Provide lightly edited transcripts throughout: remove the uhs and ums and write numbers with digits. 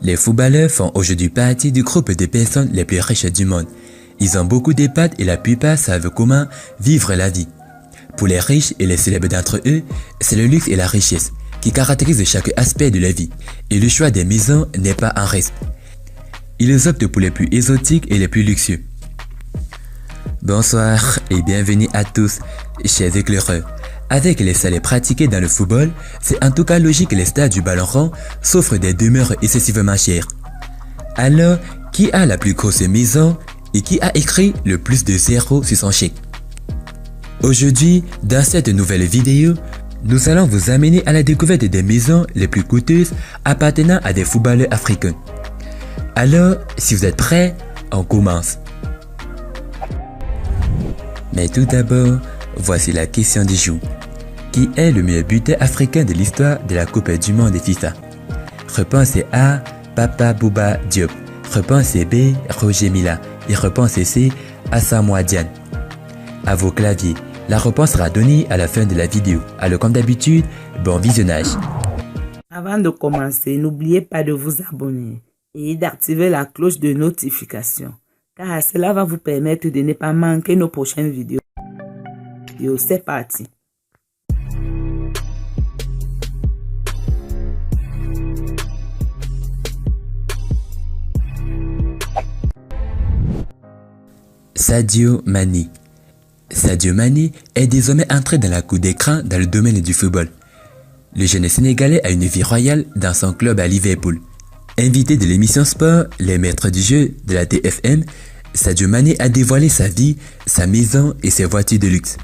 Les footballeurs font aujourd'hui partie du groupe des personnes les plus riches du monde. Ils ont beaucoup d'épates et la plupart savent comment vivre la vie. Pour les riches et les célèbres d'entre eux, c'est le luxe et la richesse qui caractérisent chaque aspect de la vie, et le choix des maisons n'est pas un risque. Ils optent pour les plus exotiques et les plus luxueux. Bonsoir et bienvenue à tous, chers éclaireurs. Avec les salaires pratiqués dans le football, c'est en tout cas logique que les stars du ballon rond s'offrent des demeures excessivement chères. Alors, qui a la plus grosse maison et qui a écrit le plus de zéros sur son chèque? Aujourd'hui, dans cette nouvelle vidéo, nous allons vous amener à la découverte des maisons les plus coûteuses appartenant à des footballeurs africains. Alors, si vous êtes prêts, on commence. Mais tout d'abord, voici la question du jour. Qui est le meilleur buteur africain de l'histoire de la Coupe du Monde FIFA? Réponse A, Papa Bouba Diop. Réponse B, Roger Mila. Et réponse C, Asamoah Gyan. À vos claviers, la réponse sera donnée à la fin de la vidéo. Alors comme d'habitude, bon visionnage. Avant de commencer, n'oubliez pas de vous abonner et d'activer la cloche de notification, car cela va vous permettre de ne pas manquer nos prochaines vidéos. C'est parti. Sadio Mané. Sadio Mané est désormais entré dans la cour d'écran dans le domaine du football. Le jeune Sénégalais a une vie royale dans son club à Liverpool. Invité de l'émission Sport, les maîtres du jeu de la TFM, Sadio Mané a dévoilé sa vie, sa maison et ses voitures de luxe.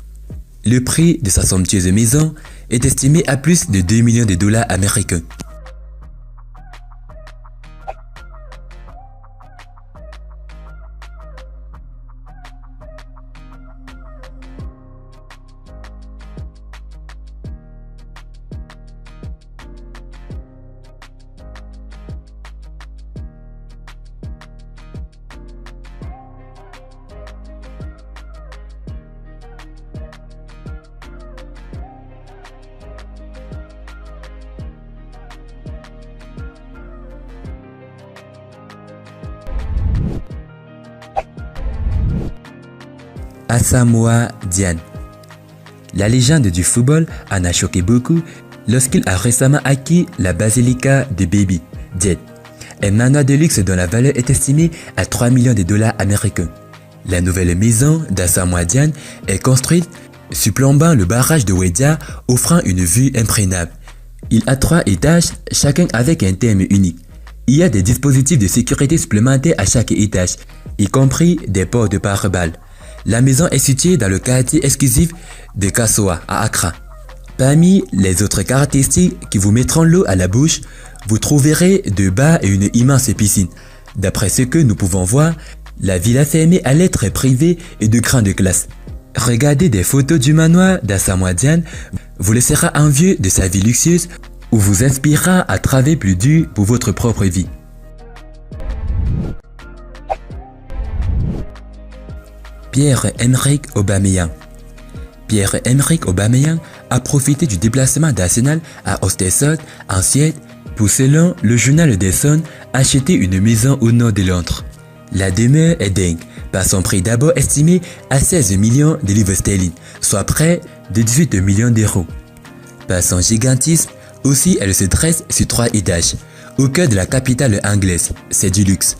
Le prix de sa somptueuse maison est estimé à plus de 2 millions de dollars américains. Asamoah Gyan. La légende du football en a choqué beaucoup lorsqu'il a récemment acquis la basilica de Baby Jet, un manoir de luxe dont la valeur est estimée à 3 millions de dollars américains. La nouvelle maison d'Asamoah Gyan est construite surplombant le barrage de Ouédia, offrant une vue imprenable. Il a 3 étages, chacun avec un thème unique. Il y a des dispositifs de sécurité supplémentaires à chaque étage, y compris des portes de pare-balles. La maison est située dans le quartier exclusif de Kassoa à Accra. Parmi les autres caractéristiques qui vous mettront l'eau à la bouche, vous trouverez 2 bars et une immense piscine. D'après ce que nous pouvons voir, la villa fermée à l'être privée et de grande classe. Regardez des photos du manoir d'Asamoah Gyan vous laissera envieux de sa vie luxueuse ou vous inspirera à travailler plus dur pour votre propre vie. Pierre-Emerick Aubameyang. Pierre-Emerick Aubameyang a profité du déplacement d'Arsenal à Östersund en Suède pour, selon le journal The Sun, acheter une maison au nord de Londres. La demeure est dingue par son prix d'abord estimé à 16 millions de livres sterling, soit près de 18 millions d'euros. Par son gigantisme, aussi elle se dresse sur 3 étages, au cœur de la capitale anglaise, c'est du luxe.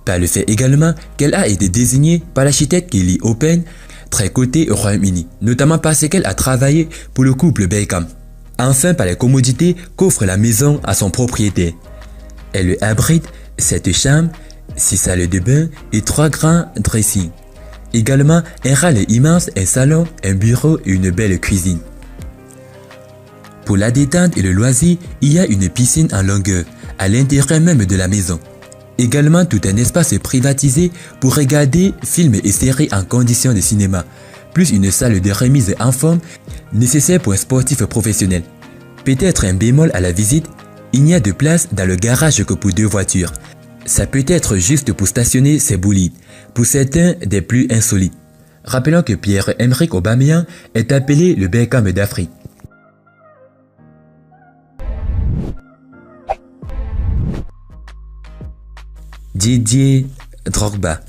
Par le fait également qu'elle a été désignée par l'architecte Kelly Open, très coté au Royaume-Uni, notamment parce qu'elle a travaillé pour le couple Beckham. Enfin par les commodités qu'offre la maison à son propriétaire. Elle abrite 7 chambres, 6 salles de bain et 3 grands dressings. Également un hall immense, un salon, un bureau et une belle cuisine. Pour la détente et le loisir, il y a une piscine en longueur, à l'intérieur même de la maison. Également tout un espace privatisé pour regarder films et séries en conditions de cinéma, plus une salle de remise en forme nécessaire pour un sportif professionnel. Peut-être un bémol à la visite, il n'y a de place dans le garage que pour 2 voitures. Ça peut être juste pour stationner ses bolides, pour certains des plus insolites. Rappelons que Pierre-Emerick Aubameyang est appelé le Beckham d'Afrique. Didier Drogba.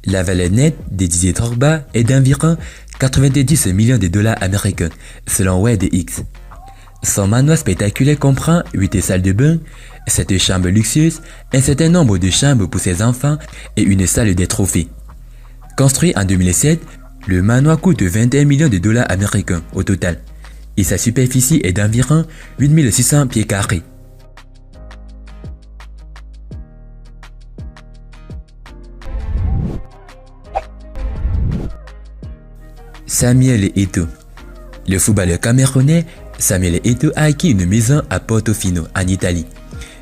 La valeur nette de Didier Drogba est d'environ 90 millions de dollars américains, selon WebX. Son manoir spectaculaire comprend 8 salles de bain, 7 chambres luxueuses, un certain nombre de chambres pour ses enfants et une salle des trophées. Construit en 2007, le manoir coûte 21 millions de dollars américains au total et sa superficie est d'environ 8600 pieds carrés. Samuel Eto'o. Le footballeur camerounais Samuel Eto'o a acquis une maison à Portofino, en Italie,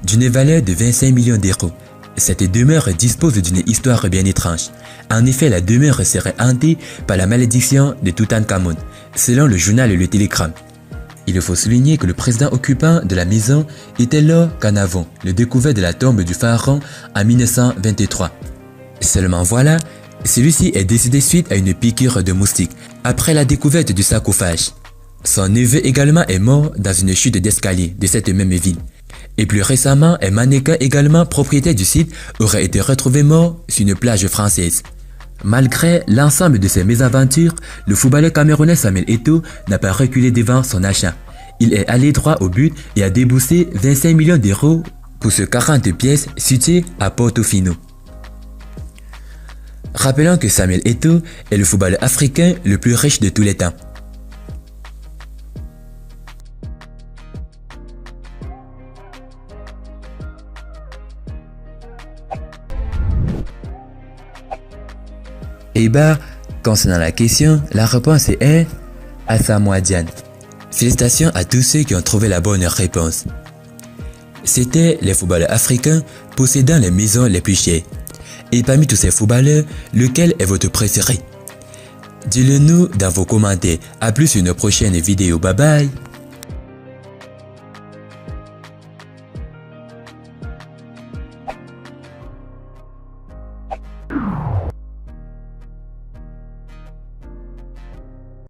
d'une valeur de 25 millions d'euros. Cette demeure dispose d'une histoire bien étrange. En effet, la demeure serait hantée par la malédiction de Toutankhamon, selon le journal Le Télégramme. Il faut souligner que le président occupant de la maison était Lord Carnarvon, le découvert de la tombe du pharaon en 1923. Seulement voilà, celui-ci est décédé suite à une piqûre de moustique après la découverte du sarcophage. Son neveu également est mort dans une chute d'escalier de cette même ville. Et plus récemment, un mannequin également propriétaire du site aurait été retrouvé mort sur une plage française. Malgré l'ensemble de ces mésaventures, le footballeur camerounais Samuel Eto'o n'a pas reculé devant son achat. Il est allé droit au but et a déboursé 25 millions d'euros pour ce 40 pièces situé à Portofino. Rappelons que Samuel Eto'o est le footballeur africain le plus riche de tous les temps. Et concernant la question, la réponse est Asamoah Gyan. Félicitations à tous ceux qui ont trouvé la bonne réponse. C'était les footballeurs africains possédant les maisons les plus chères. Et parmi tous ces footballeurs, lequel est votre préféré? Dites-le nous dans vos commentaires. A plus sur une prochaine vidéo. Bye bye.